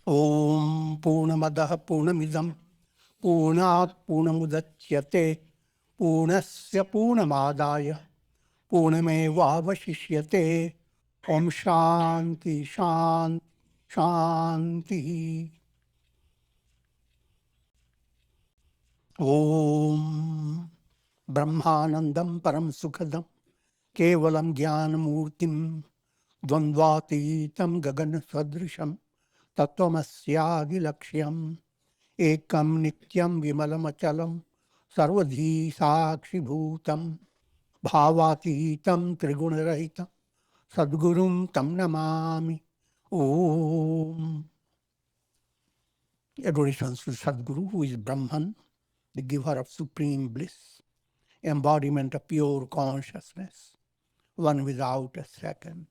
Om Purnamadaha Purnamidam Purnat Purnamudachyate Purnasya Purnamadaya Purnamevavashishyate. Om Shanti Shanti Shanti. Om Brahmanandam Param Sukhadam Kevalam Jnanamurtim Dvandvatitam Gagana Sadrisham Tattvamasyaadi Lakshyam Ekam Nityam Vimalamachalam Sarvadhi Sakshi Bhutam Bhavatitam Trigunarahitam Sadgurum Tam Namami. Om. Adorations to Sadguru, who is Brahman, the giver of supreme bliss, embodiment of pure consciousness, one without a second,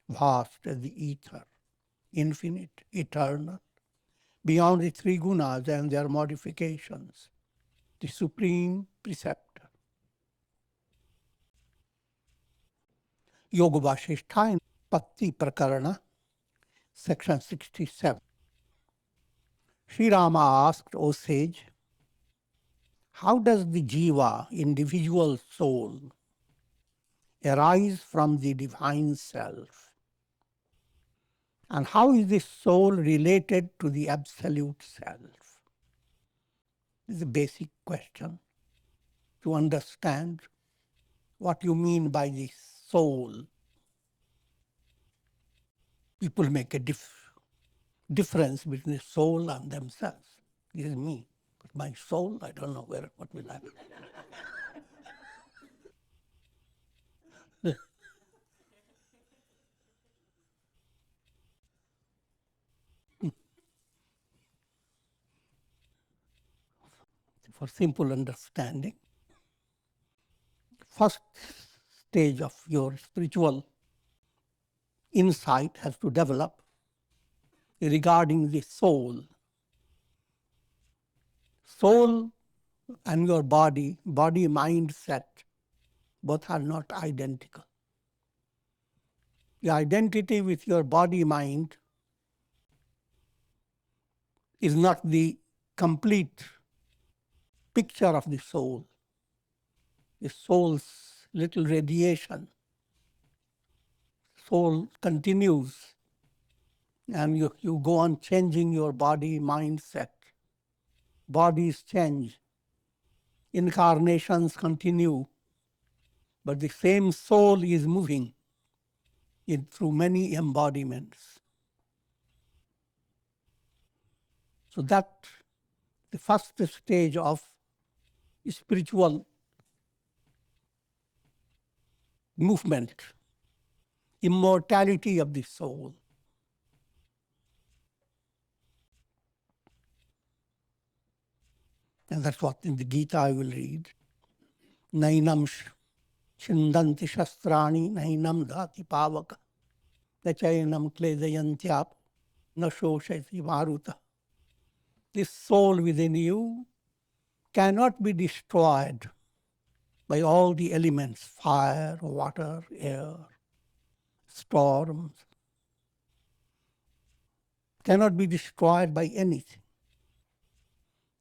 vast as the ether, infinite, eternal, beyond the three gunas and their modifications, the supreme preceptor. Yoga Vasishtha, Patti Prakarana, section 67. Sri Rama asked, O sage, how does the jiva, individual soul, arise from the divine self? And how is this soul related to the absolute self? This is a basic question to understand what you mean by the soul. People make a difference between the soul and themselves. This is me. But my soul, I don't know what will happen. For simple understanding, first stage of your spiritual insight has to develop regarding the soul. Soul and your body, mind, set, both are not identical. The identity with your body, mind is not the complete picture of the soul. The soul's little radiation. Soul continues and you go on changing your body, mindset. Bodies change. Incarnations continue. But the same soul is moving through many embodiments. So that the first stage of spiritual movement, immortality of the soul. And that's what in the Gita I will read. Nainam Shindanti Shastrani, Nainam Dhati Pavaka, Nachayanam Kledayantyap, Nashoshati Maruta. This soul within you cannot be destroyed by all the elements, fire, water, air, storms. Cannot be destroyed by anything.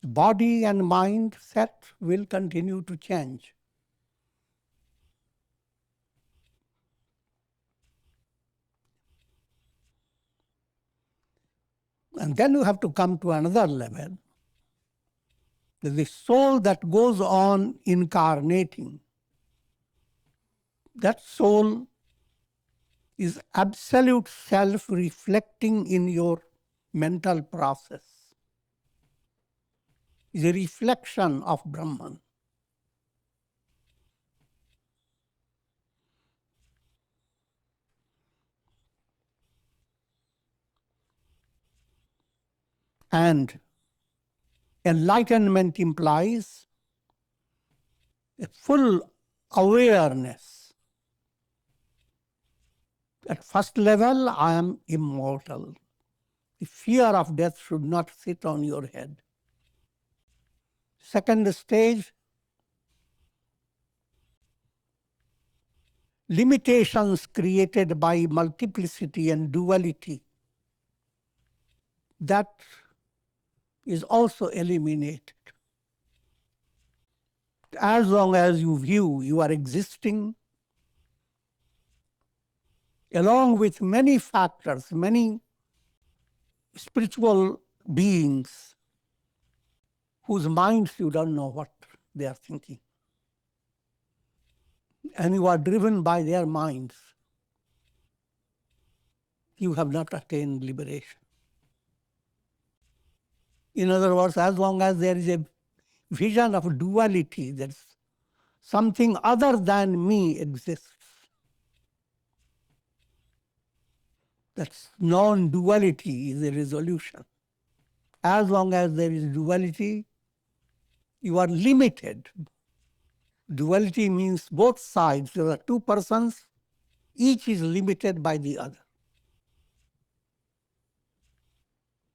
Body and mind set will continue to change. And then you have to come to another level. The soul that goes on incarnating, that soul is absolute self reflecting in your mental process. Is a reflection of Brahman. And enlightenment implies a full awareness. At first level, I am immortal. The fear of death should not sit on your head. Second stage, limitations created by multiplicity and duality that is also eliminated. As long as you view you are existing along with many factors, many spiritual beings whose minds you don't know what they are thinking, and you are driven by their minds, you have not attained liberation. In other words, as long as there is a vision of duality, that something other than me exists, that non-duality is a resolution. As long as there is duality, you are limited. Duality means both sides. There are two persons, each is limited by the other.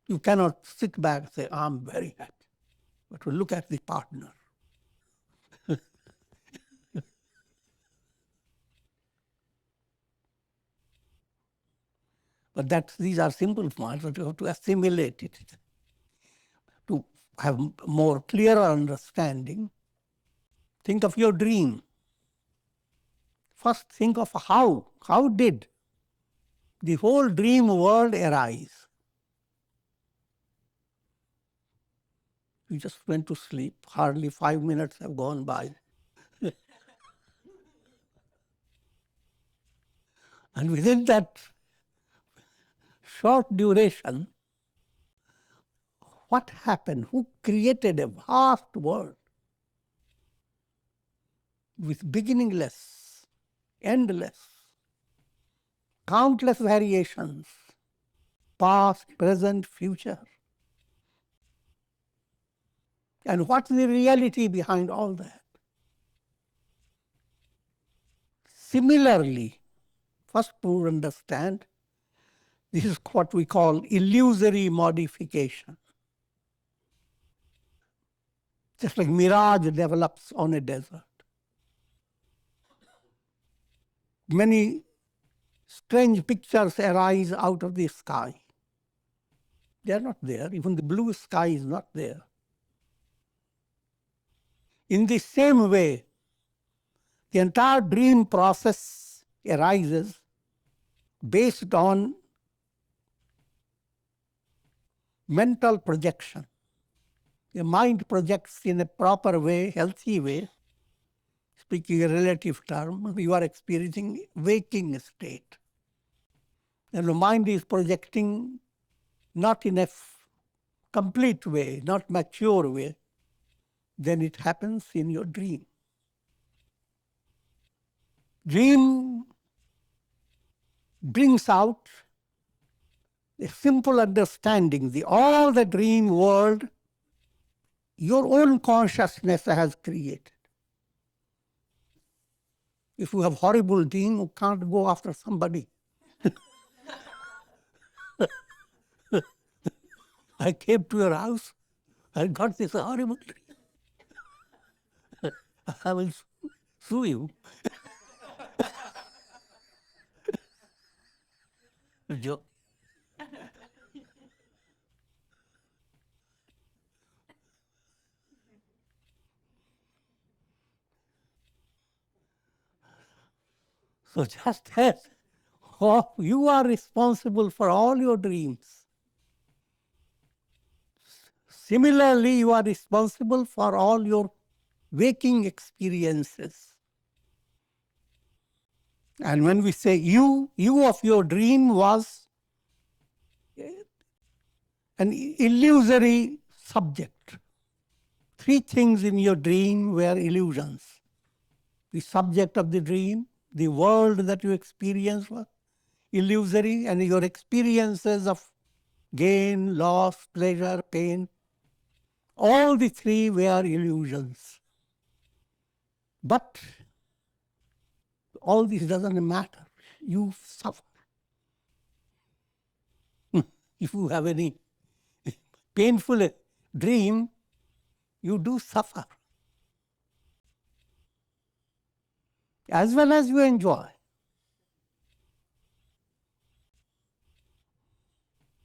You cannot sit back and say, I'm very happy. But to look at the partner. But these are simple points, but you have to assimilate it. To have more clearer understanding, think of your dream. First think of how did the whole dream world arise? You just went to sleep, hardly 5 minutes have gone by. And within that short duration, what happened? Who created a vast world with beginningless, endless, countless variations, past, present, future? And what's the reality behind all that? Similarly, first to understand, this is what we call illusory modification. Just like mirage develops on a desert. Many strange pictures arise out of the sky. They are not there. Even the blue sky is not there. In the same way, the entire dream process arises based on mental projection. The mind projects in a proper way, healthy way, speaking a relative term, you are experiencing waking state. And the mind is projecting not in a complete way, not mature way, then it happens in your dream. Dream brings out a simple understanding. All the dream world, your own consciousness has created. If you have horrible dream, you can't go after somebody. I came to your house, I got this horrible dream. I will sue you. Joke. So just as you are responsible for all your dreams, similarly you are responsible for all your waking experiences. And when we say you of your dream was an illusory subject. 3 things in your dream were illusions. The subject of the dream, the world that you experienced was illusory, and your experiences of gain, loss, pleasure, pain, all the 3 were illusions. But all this doesn't matter. You suffer. If you have any painful dream, you do suffer. As well as you enjoy.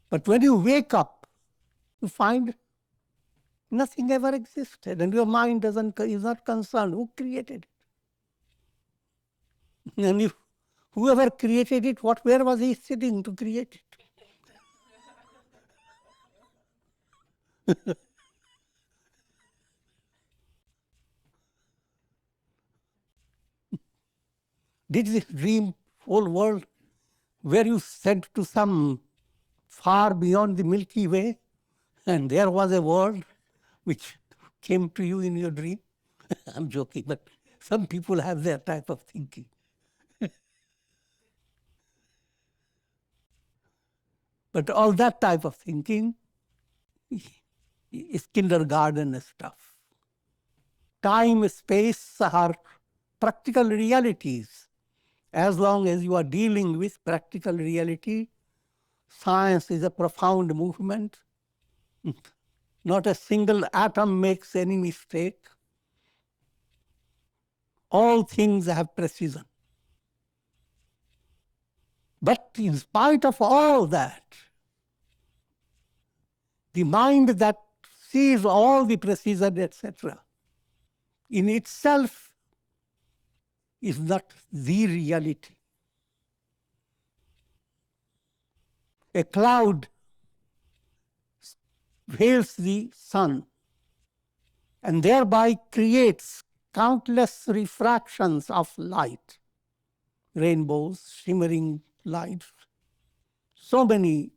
But when you wake up, you find nothing ever existed, and your mind is not concerned who created it. And if whoever created it, where was he sitting to create it? Did this dream whole world were you sent to some far beyond the Milky Way, and there was a world which came to you in your dream? I'm joking, but some people have that type of thinking. But all that type of thinking is kindergarten stuff. Time, space are practical realities. As long as you are dealing with practical reality, science is a profound movement. Not a single atom makes any mistake. All things have precision. But in spite of all that, the mind that sees all the precision, etc., in itself is not the reality. A cloud veils the sun and thereby creates countless refractions of light, rainbows, shimmering lights, so many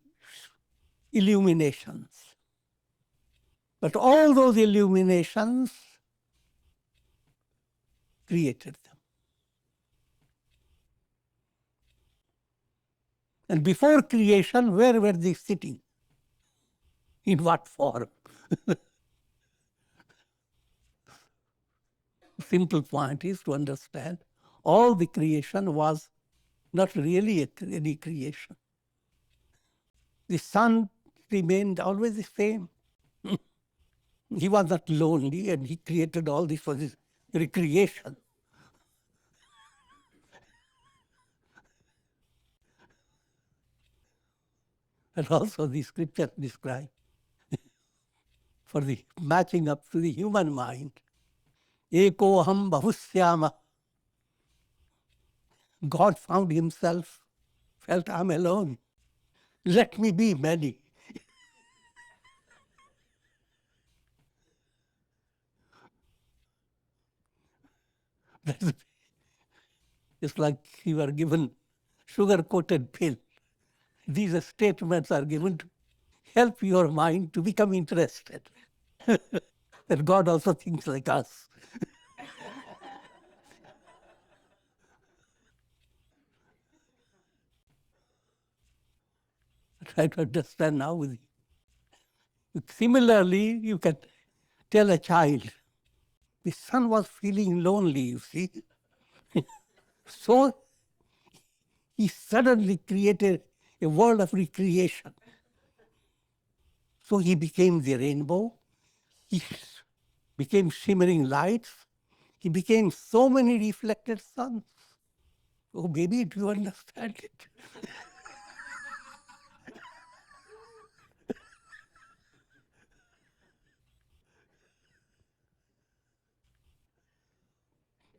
illuminations. But all those illuminations created them. And before creation, where were they sitting? In what form? Simple point is to understand all the creation was not really any creation. The sun remained always the same. He was not lonely, and he created all this for his recreation. And also the scripture describe for the matching up to the human mind. Eko aham bahusyama. God found himself, felt I'm alone. Let me be many. It's like you were given sugar-coated pill. These statements are given to help your mind to become interested. That God also thinks like us. Try to understand now. Similarly, you can tell a child, the son was feeling lonely, you see. So he suddenly created a world of recreation. So he became the rainbow. He became shimmering lights. He became so many reflected suns. Oh, baby, do you understand it?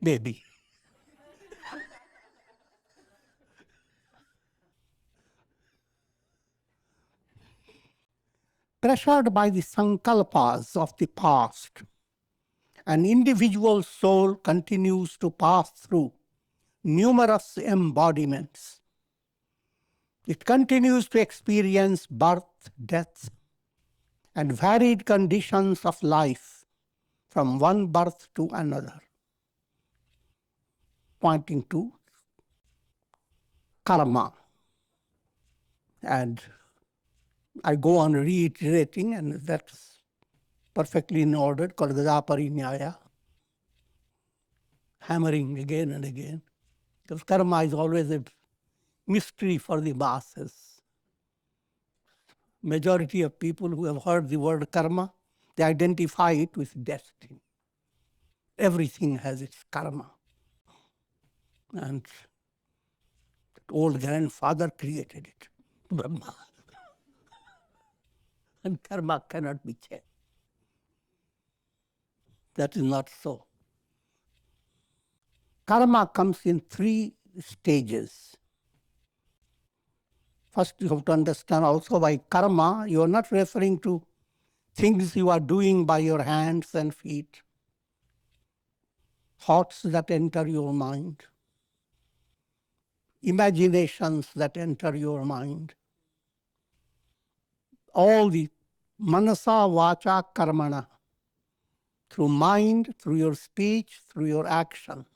Baby. Pressured by the sankalpas of the past, an individual soul continues to pass through numerous embodiments. It continues to experience birth, death, and varied conditions of life from one birth to another, pointing to karma. And I go on reiterating, and that's perfectly in order, called Parinyaya, hammering again and again, because karma is always a mystery for the masses. Majority of people who have heard the word karma, they identify it with destiny. Everything has its karma. And old grandfather created it, Brahma. and karma cannot be changed. That is not so. Karma comes in 3 stages. First, you have to understand also by karma, you are not referring to things you are doing by your hands and feet, thoughts that enter your mind, imaginations that enter your mind. All the manasa, vacha, karmana, through mind, through your speech, through your action,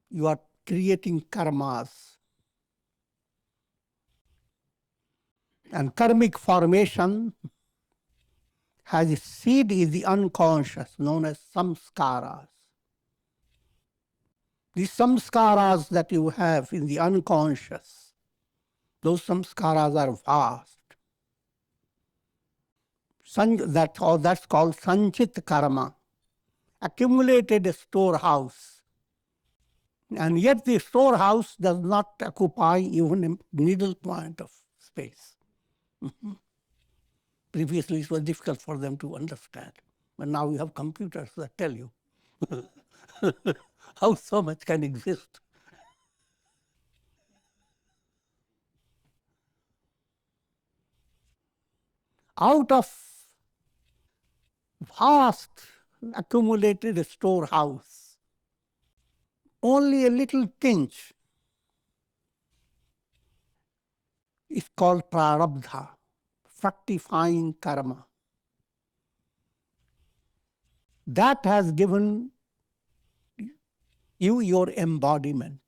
you are creating karmas. And karmic formation has its seed in the unconscious, known as samskaras. These samskaras that you have in the unconscious, those samskaras are vast. That's called sanchit karma, accumulated storehouse. And yet the storehouse does not occupy even a needle point of space. Previously, it was difficult for them to understand. But now you have computers that tell you how so much can exist. Out of vast accumulated storehouse, only a little pinch is called prarabdha, fructifying karma. That has given you your embodiment,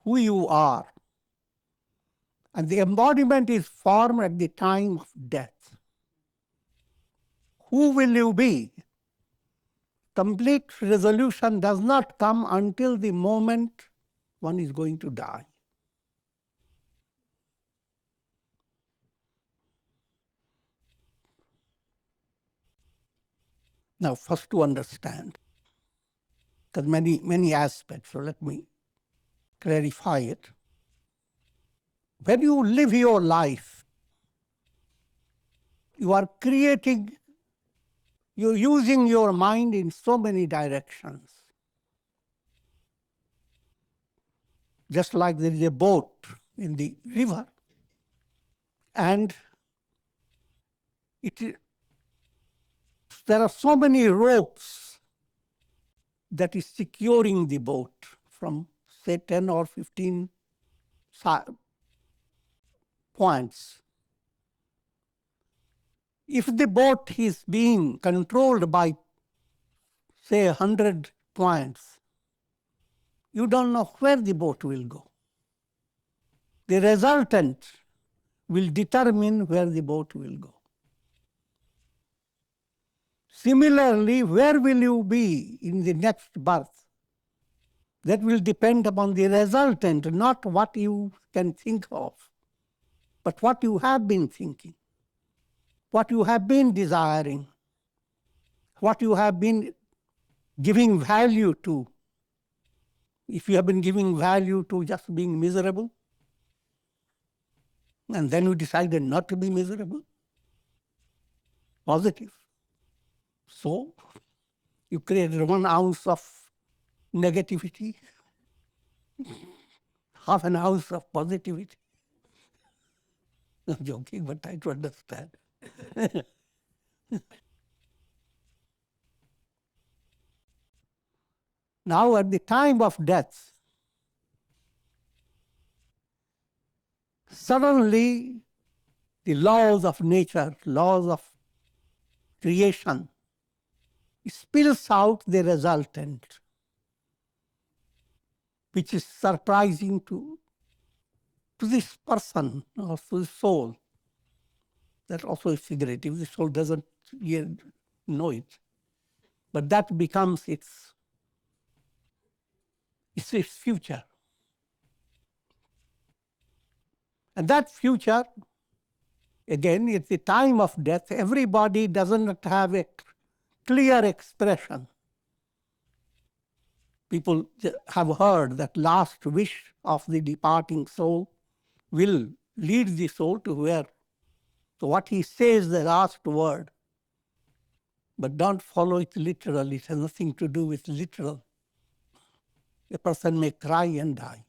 who you are. And the embodiment is formed at the time of death. Who will you be? Complete resolution does not come until the moment one is going to die. Now, first to understand, because many aspects, so let me clarify it. When you live your life, you are creating, you're using your mind in so many directions. Just like there is a boat in the river, and there are so many ropes that is securing the boat from, say, 10 or 15 points. If the boat is being controlled by, say, 100 points, you don't know where the boat will go. The resultant will determine where the boat will go. Similarly, where will you be in the next birth? That will depend upon the resultant, not what you can think of, but what you have been thinking, what you have been desiring, what you have been giving value to. If you have been giving value to just being miserable, and then you decided not to be miserable, positive. So, you created 1 ounce of negativity, half an ounce of positivity. I'm joking, but try to understand. Now, at the time of death, suddenly the laws of nature, laws of creation, spills out the resultant, which is surprising to this person or to the soul. That also is figurative. The soul doesn't yet know it. But that becomes its future. And that future, again, at the time of death, everybody doesn't have a clear expression. People have heard that last wish of the departing soul will lead the soul to where So what he says, the last word, but don't follow it literally. It has nothing to do with literal. A person may cry and die.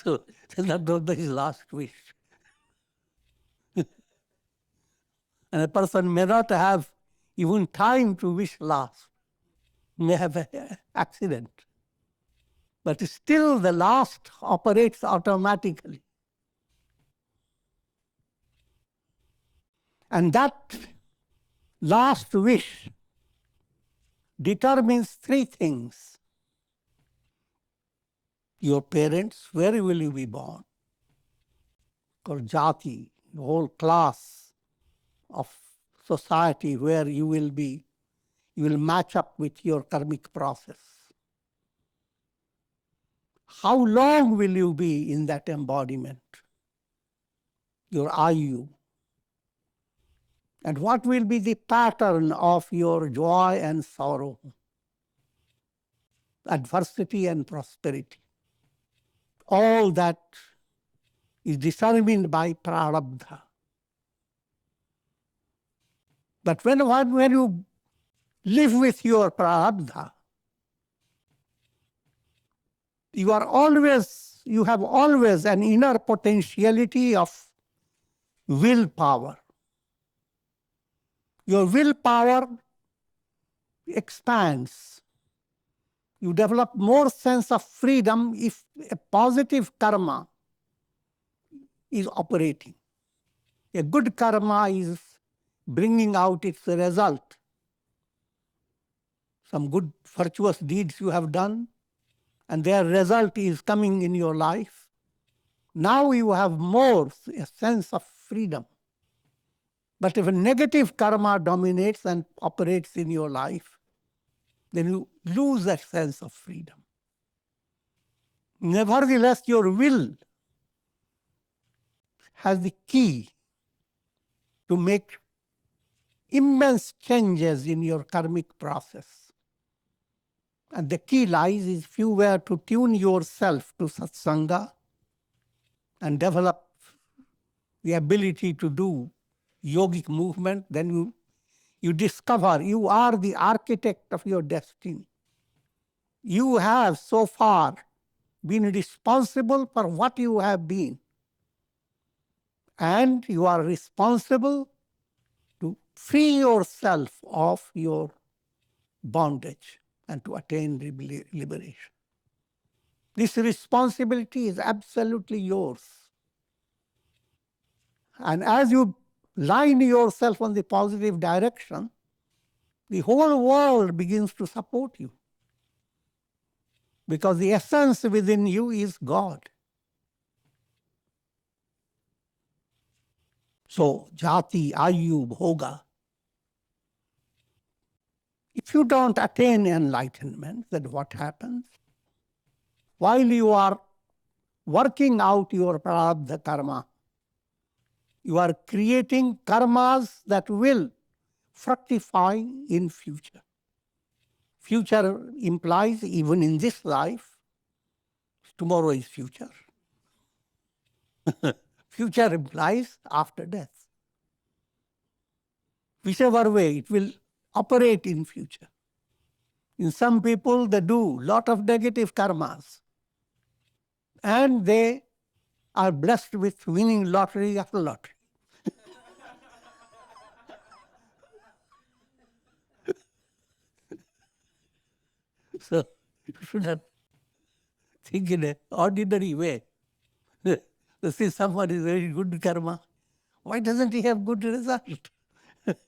So that's his last wish. And a person may not have even time to wish last, may have an accident. But still the last operates automatically. And that last wish determines three things. Your parents, where will you be born? Or jati, the whole class of society where you will match up with your karmic process. How long will you be in that embodiment? Your ayu. And what will be the pattern of your joy and sorrow, adversity and prosperity? All that is determined by prarabdha. But when you live with your prarabdha, you have always an inner potentiality of willpower. Your willpower expands. You develop more sense of freedom if a positive karma is operating. A good karma is bringing out its result. Some good virtuous deeds you have done, and their result is coming in your life. Now you have more a sense of freedom. But if a negative karma dominates and operates in your life, then you lose that sense of freedom. Nevertheless, your will has the key to make immense changes in your karmic process. And the key lies is if you were to tune yourself to satsanga and develop the ability to do yogic movement, then you discover you are the architect of your destiny. You have so far been responsible for what you have been. And you are responsible to free yourself of your bondage and to attain liberation. This responsibility is absolutely yours. And as you line yourself on the positive direction, the whole world begins to support you. Because the essence within you is God. So, jati, ayu, bhoga. If you don't attain enlightenment, then what happens? While you are working out your prarabdha karma, you are creating karmas that will fructify in future. Future implies even in this life, tomorrow is future. Future implies after death. Whichever way, it will operate in future. In some people, they do lot of negative karmas, and they are blessed with winning lottery after lottery. So you should not think in an ordinary way. See, someone is very good karma. Why doesn't he have good result? It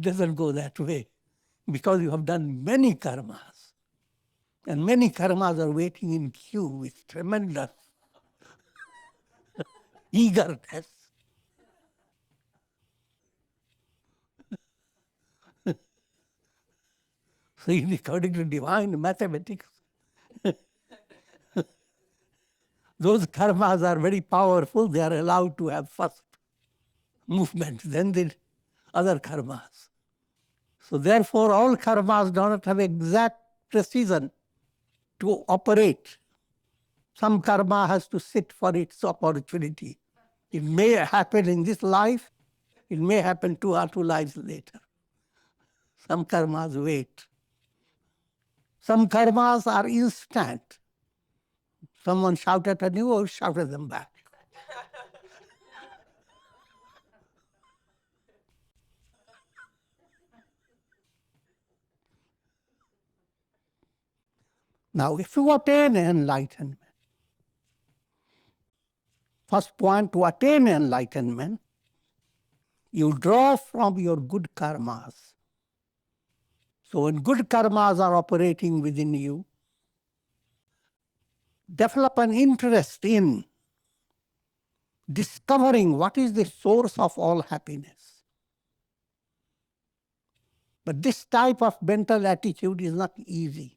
doesn't go that way. Because you have done many karmas. And many karmas are waiting in queue with tremendous eagerness. So according to divine mathematics, those karmas are very powerful. They are allowed to have first movement, then the other karmas. So therefore, all karmas do not have exact precision to operate. Some karma has to sit for its opportunity. It may happen in this life, it may happen 2 or 2 lives later. Some karmas wait. Some karmas are instant. Someone shouted at you, or shout at them back. Now, if you attain enlightenment, first point to attain enlightenment, you draw from your good karmas. So when good karmas are operating within you, develop an interest in discovering what is the source of all happiness. But this type of mental attitude is not easy.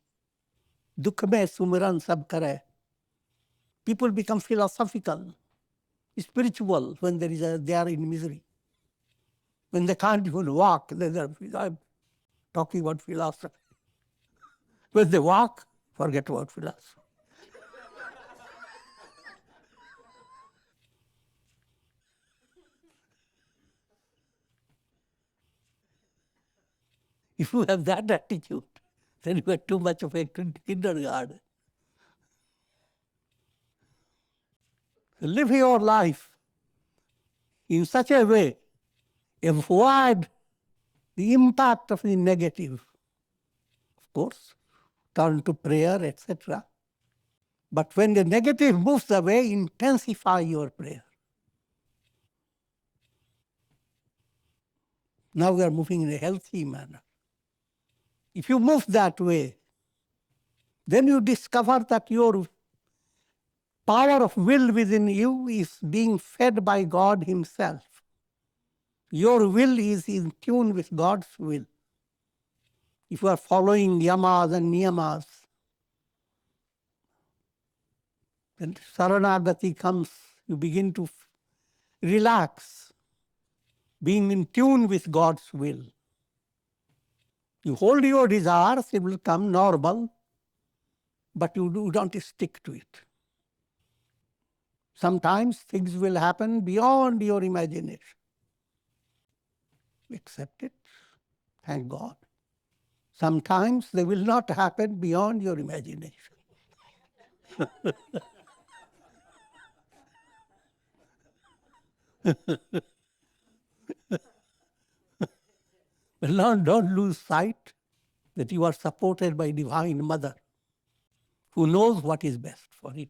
Dukh mein sumiran sab kare. People become philosophical, spiritual when they are in misery. When they can't even walk, I'm talking about philosophy. When they walk, forget about philosophy. If you have that attitude, then you are too much of a kindergarten. So live your life in such a way, avoid the impact of the negative. Of course, turn to prayer, etc. But when the negative moves away, intensify your prayer. Now we are moving in a healthy manner. If you move that way, then you discover that your power of will within you is being fed by God Himself. Your will is in tune with God's will. If you are following yamas and niyamas, then saranagati comes, you begin to relax, being in tune with God's will. You hold your desires, it will come normal, but you don't stick to it. Sometimes things will happen beyond your imagination. Accept it. Thank God. Sometimes they will not happen beyond your imagination. But now don't lose sight that you are supported by Divine Mother who knows what is best for it.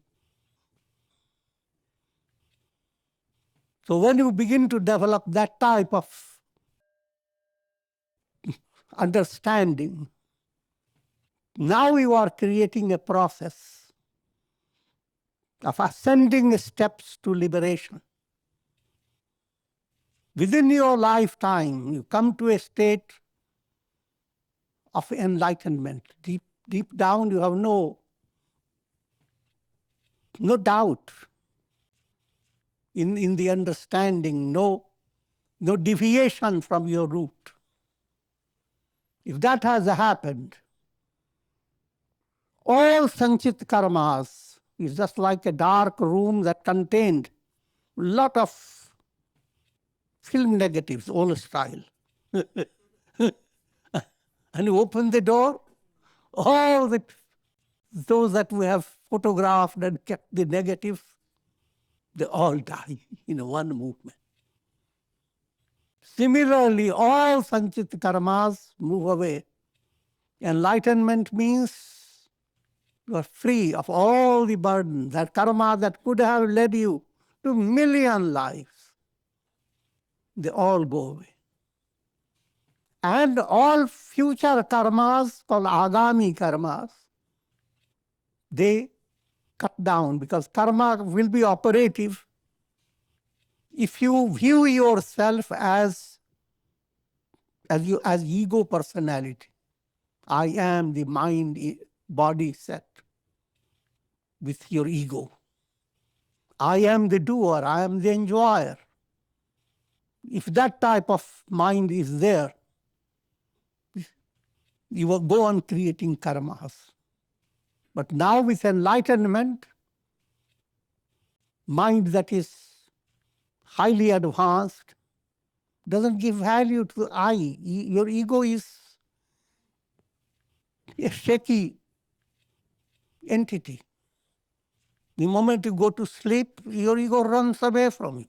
So when you begin to develop that type of understanding, now you are creating a process of ascending steps to liberation. Within your lifetime, you come to a state of enlightenment. Deep down, you have no doubt in the understanding, no deviation from your route. If that has happened, all sanchit karmas is just like a dark room that contained a lot of film negatives, old style. And you open the door, all those that we have photographed and kept the negatives, they all die in one movement. Similarly, all sanchit karmas move away. Enlightenment means you are free of all the burden, that karma that could have led you to million lives. They all go away. And all future karmas, called agami karmas, they cut down, because karma will be operative if you view yourself as ego personality. I am the mind body set with your ego. I am the doer, I am the enjoyer. If that type of mind is there, you will go on creating karmas. But now with enlightenment, mind that is highly advanced, doesn't give value to the I. Your ego is a shaky entity. The moment you go to sleep, your ego runs away from you.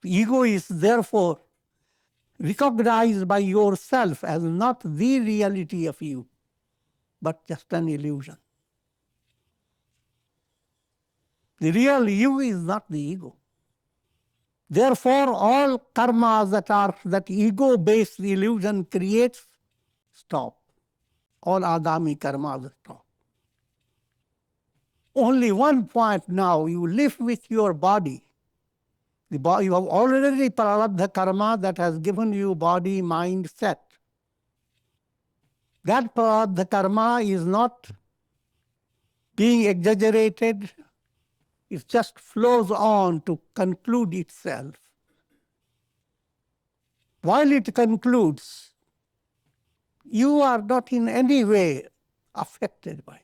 The ego is therefore recognized by yourself as not the reality of you, but just an illusion. The real you is not the ego. Therefore, all karmas that ego-based illusion creates, stop. All agami karmas stop. Only one point now, you live with your body. You have already prarabdha karma that has given you body, mind, set. That prarabdha karma is not being exaggerated. It just flows on to conclude itself. While it concludes, you are not in any way affected by it.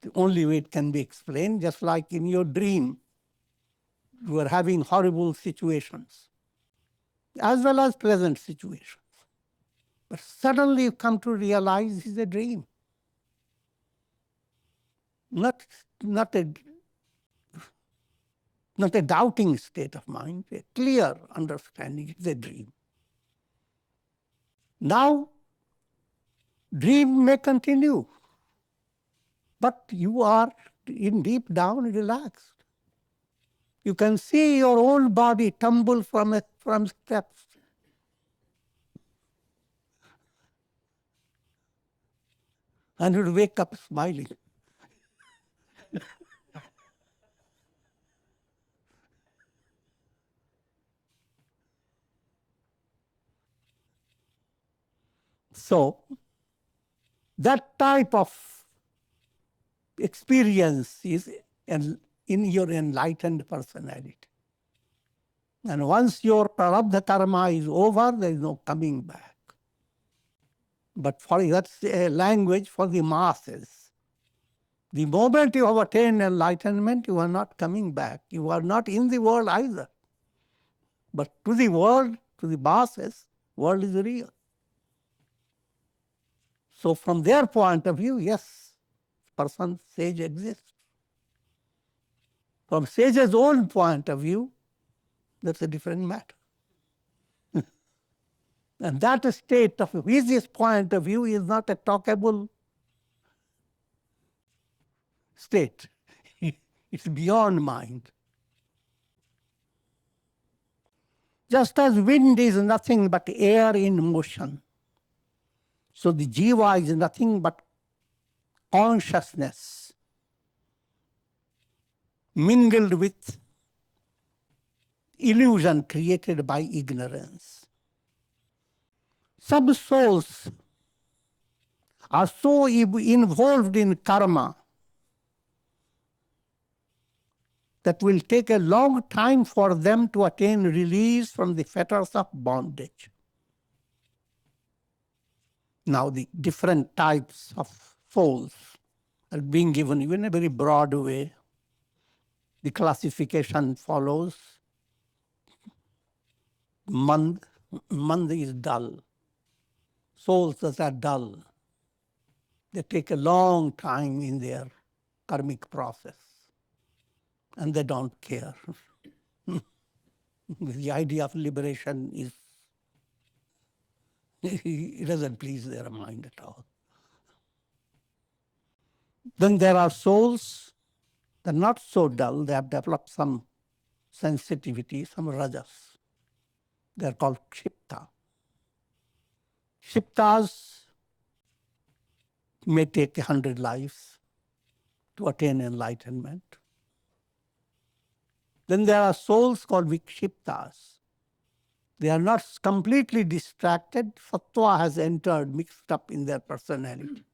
The only way it can be explained, just like in your dream, you are having horrible situations, as well as pleasant situations. But suddenly you come to realize it's a dream. Not a doubting state of mind, a clear understanding it's a dream. Now, dream may continue, but you are in deep down relaxed. You can see your own body tumble from steps. And you wake up smiling. So, that type of experience is in your enlightened personality. And once your prarabdha karma is over, there is no coming back. But that's a language for the masses. The moment you have attained enlightenment, you are not coming back. You are not in the world either. But to the world, to the masses, world is real. So from their point of view, yes, person, sage exists. From sage's own point of view, that's a different matter. And that state of his point of view is not a talkable state. It's beyond mind. Just as wind is nothing but air in motion, so the jiva is nothing but consciousness mingled with illusion created by ignorance. Some souls are so involved in karma that will take a long time for them to attain release from the fetters of bondage. Now the different types of souls are being given even in a very broad way. The classification follows. Mand is dull. Souls that are dull, they take a long time in their karmic process, and they don't care. The idea of liberation is, it doesn't please their mind at all. Then there are souls that are not so dull, they have developed some sensitivity, some rajas. They are called kshipta. Kshiptas may take 100 lives to attain enlightenment. Then there are souls called vikshiptas. They are not completely distracted. Sattva has entered, mixed up in their personality.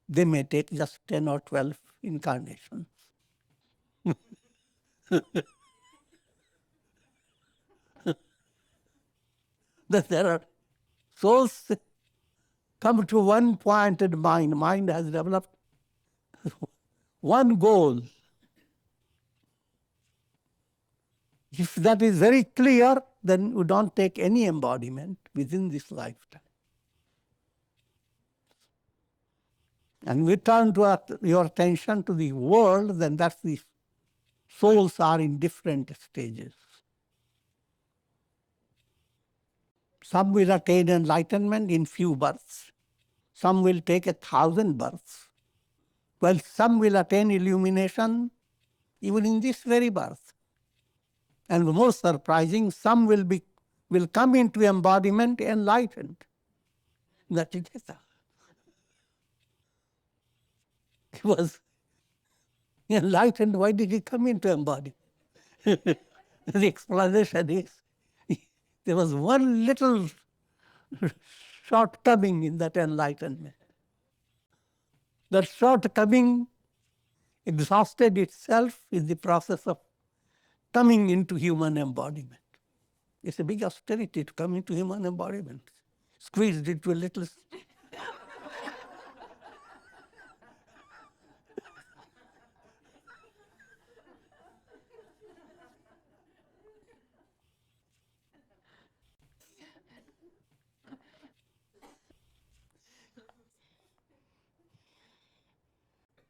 They may take just 10 or 12 incarnations. Then there are souls come to one pointed mind. Mind has developed one goal. If that is very clear, then you don't take any embodiment within this lifetime. And we turn to your attention to the world, then that's the souls are in different stages. Some will attain enlightenment in few births. Some will take 1,000 births. Well, some will attain illumination even in this very birth. And the most surprising, some will come into embodiment enlightened. That is it. He was enlightened. Why did he come into embodiment? The explanation is there was one little shortcoming in that enlightenment. That shortcoming exhausted itself in the process of coming into human embodiment. It's a big austerity to come into human embodiment. Squeezed into a little.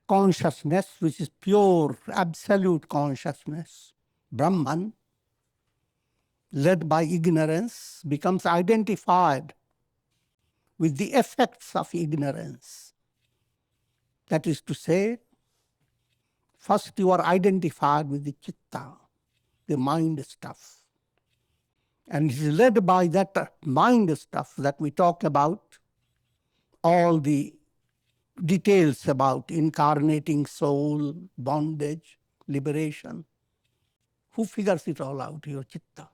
Consciousness, which is pure, absolute consciousness, Brahman, led by ignorance, becomes identified with the effects of ignorance. That is to say, first you are identified with the chitta, the mind stuff. And it is led by that mind stuff that we talk about, all the details about incarnating soul, bondage, liberation. Who figures it all out? Your chitta.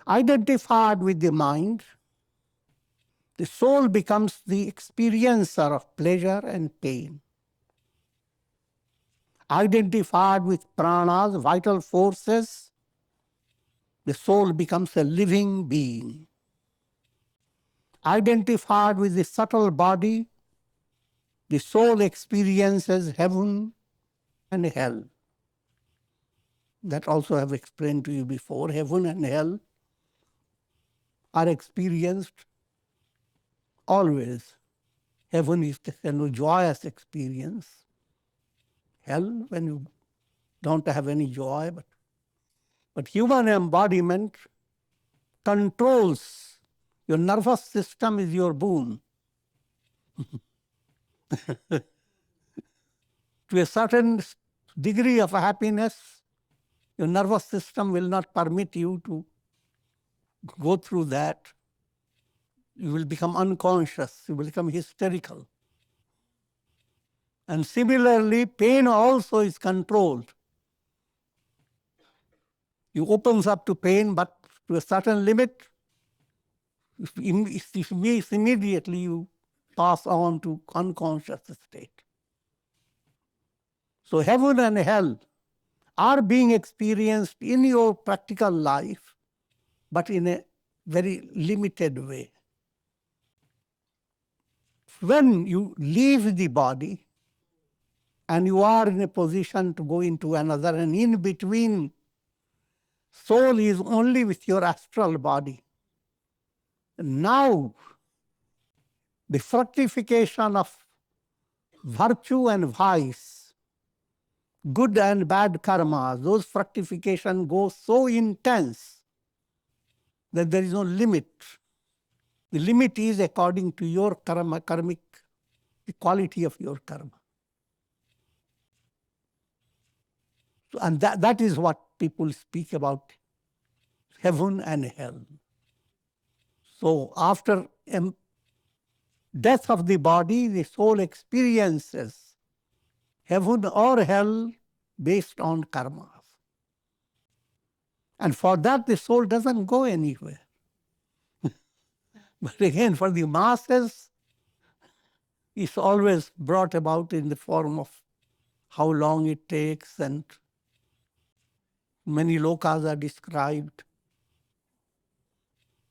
Identified with the mind, the soul becomes the experiencer of pleasure and pain. Identified with pranas, vital forces, the soul becomes a living being. Identified with the subtle body, the soul experiences heaven and hell. That also I have explained to you before. Heaven and hell are experienced always. Heaven is the joyous experience. Hell, when you don't have any joy, but human embodiment controls. Your nervous system is your boon. To a certain degree of happiness, your nervous system will not permit you to go through that. You will become unconscious, you will become hysterical. And similarly, pain also is controlled. You opens up to pain, but to a certain limit, immediately you pass on to unconscious state. So heaven and hell are being experienced in your practical life, but in a very limited way. When you leave the body and you are in a position to go into another, and in between, soul is only with your astral body. Now, the fructification of virtue and vice, good and bad karma, those fructification go so intense that there is no limit. The limit is according to your karmic, the quality of your karma. So, and that is what people speak about, heaven and hell. So after death of the body, the soul experiences heaven or hell based on karmas. And for that, the soul doesn't go anywhere. But again, for the masses, it's always brought about in the form of how long it takes, and many lokas are described.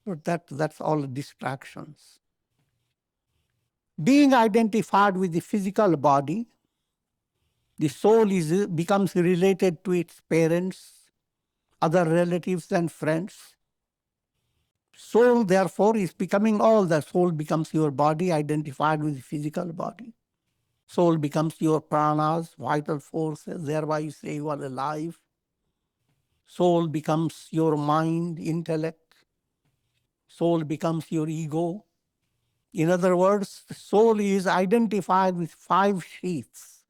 But that's all distractions. Being identified with the physical body, the soul becomes related to its parents, other relatives and friends. Soul, therefore, is becoming all. The soul becomes your body, identified with the physical body. Soul becomes your pranas, vital forces, thereby you say you are alive. Soul becomes your mind, intellect. Soul becomes your ego. In other words, the soul is identified with 5 sheaths.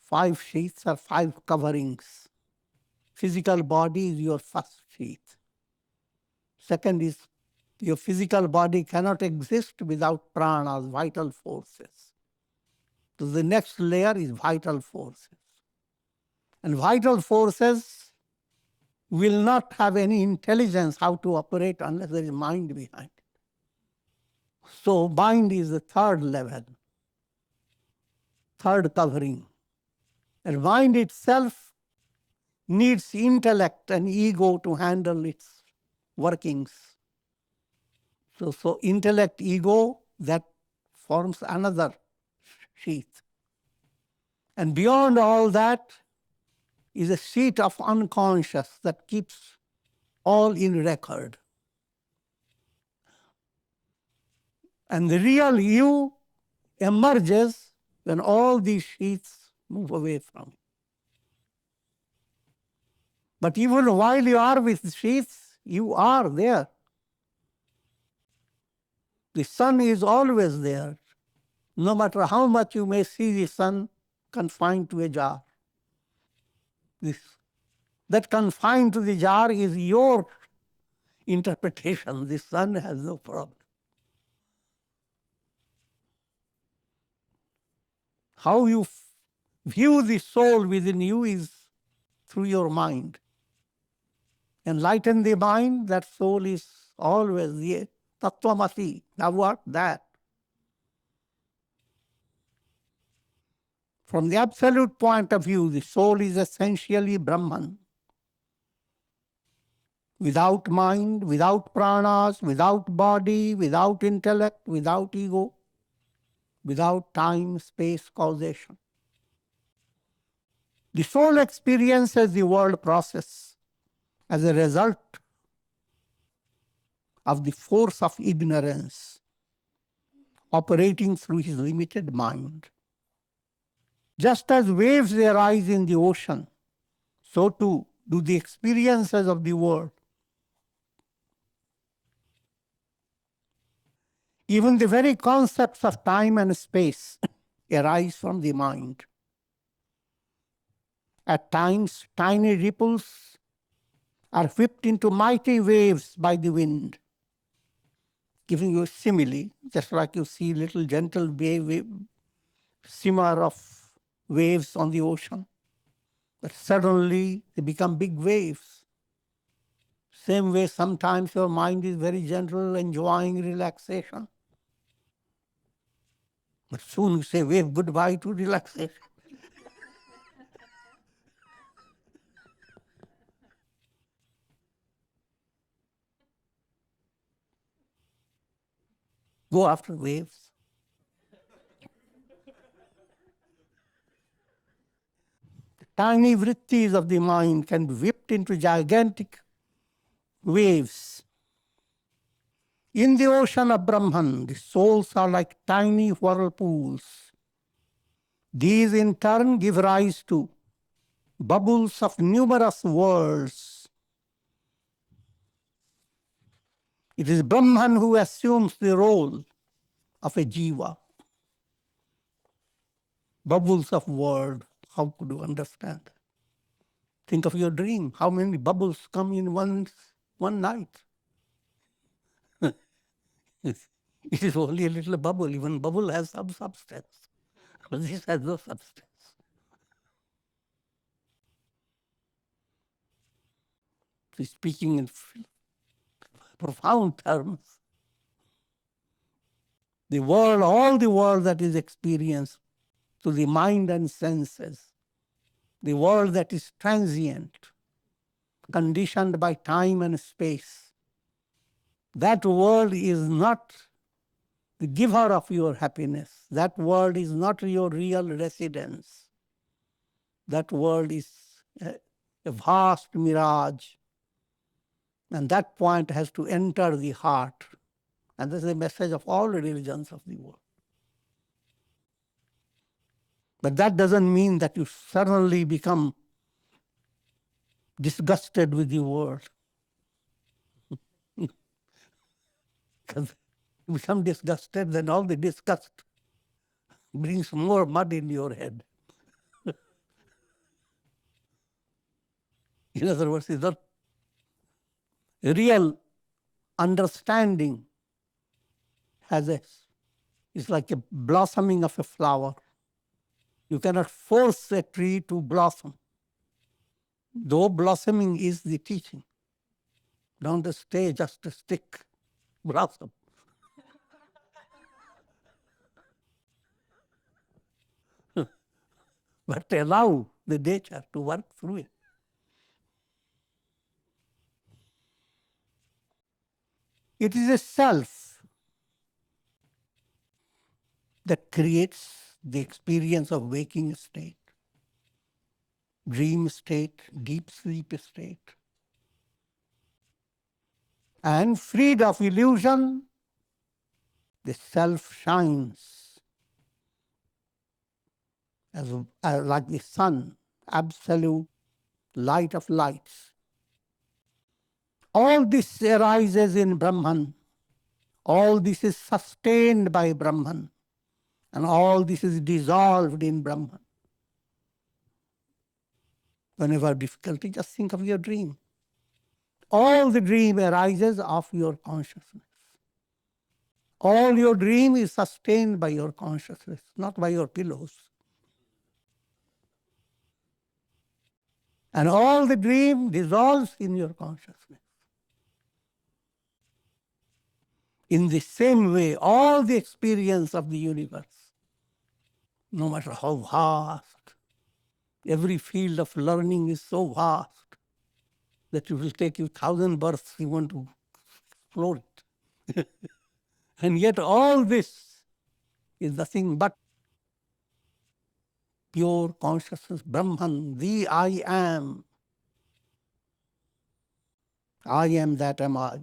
5 sheaths are 5 coverings. Physical body is your first sheath. Second is your physical body cannot exist without pranas, vital forces. So the next layer is vital forces. And vital forces will not have any intelligence how to operate unless there is mind behind it. So mind is the third level, third covering. And mind itself needs intellect and ego to handle its workings. So intellect, ego, that forms another sheath. And beyond all that is a sheet of unconscious that keeps all in record. And the real you emerges when all these sheaths move away from you. But even while you are with sheaths, you are there. The sun is always there, no matter how much you may see the sun confined to a jar. That confined to the jar is your interpretation. The sun has no problem. How you view the soul within you is through your mind. Enlighten the mind, that soul is always the Tattvamasi. Now what? That. From the absolute point of view, the soul is essentially Brahman. Without mind, without pranas, without body, without intellect, without ego, without time, space, causation. The soul experiences the world process as a result of the force of ignorance operating through his limited mind. Just as waves arise in the ocean, so too do the experiences of the world. Even the very concepts of time and space arise from the mind. At times, tiny ripples are whipped into mighty waves by the wind. Giving you a simile, just like you see little gentle simmer of waves on the ocean. But suddenly they become big waves. Same way, sometimes your mind is very gentle, enjoying relaxation. But soon you say, wave goodbye to relaxation. Go after waves. The tiny vrittis of the mind can be whipped into gigantic waves. In the ocean of Brahman, the souls are like tiny whirlpools. These in turn give rise to bubbles of numerous worlds. It is Brahman who assumes the role of a jiva. Bubbles of world, how could you understand? Think of your dream. How many bubbles come in one night? It is only a little bubble. Even bubble has some substance. But this has no substance. So speaking in profound terms, the world, all the world that is experienced to the mind and senses, the world that is transient, conditioned by time and space, That world is not the giver of your happiness. That world is not your real residence. That world is a vast mirage. And that point has to enter the heart. And this is the message of all religions of the world. But that doesn't mean that you suddenly become disgusted with the world. Because you become disgusted, then all the disgust brings more mud in your head. In other words, it's not real understanding it's like a blossoming of a flower. You cannot force a tree to blossom. Though blossoming is the teaching. Don't stay just a stick, blossom. But allow the nature to work through it. It is a self that creates the experience of waking state, dream state, deep sleep state. And freed of illusion, the self shines as like the sun, absolute light of lights. All this arises in Brahman. All this is sustained by Brahman. And all this is dissolved in Brahman. Whenever difficulty, just think of your dream. All the dream arises of your consciousness. All your dream is sustained by your consciousness, not by your pillows. And all the dream dissolves in your consciousness. In the same way, all the experience of the universe, no matter how vast, every field of learning is so vast that it will take you 1,000 births even to explore it. And yet all this is nothing but pure consciousness, Brahman, the I am. I am that am I.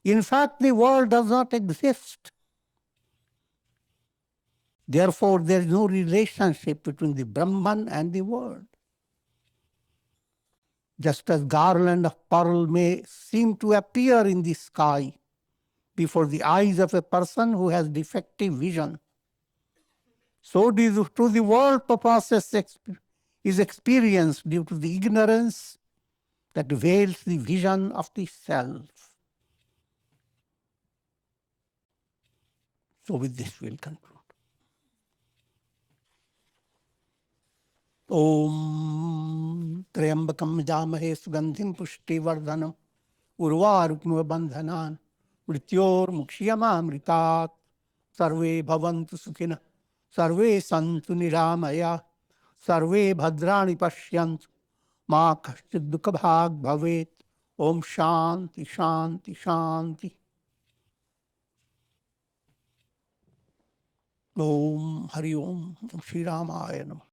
In fact, the world does not exist. Therefore, there is no relationship between the Brahman and the world. Just as garland of pearl may seem to appear in the sky before the eyes of a person who has defective vision, so to the world process is experienced due to the ignorance that veils the vision of the self. So with this we'll conclude. Om Triambakam Jamahe Sugandhim Pushtivardanam Urvarukmiva Bandhanan Mrityor Mukshiyamamritat Sarve Bhavantu Sukhina Sarve Santu Niramaya Sarve Bhadrani Pashyantu Ma Kashchid Dukha Bhag Bhavet. Om Shanti Shanti Shanti. Om Hari Om Shri Ramaya Namah.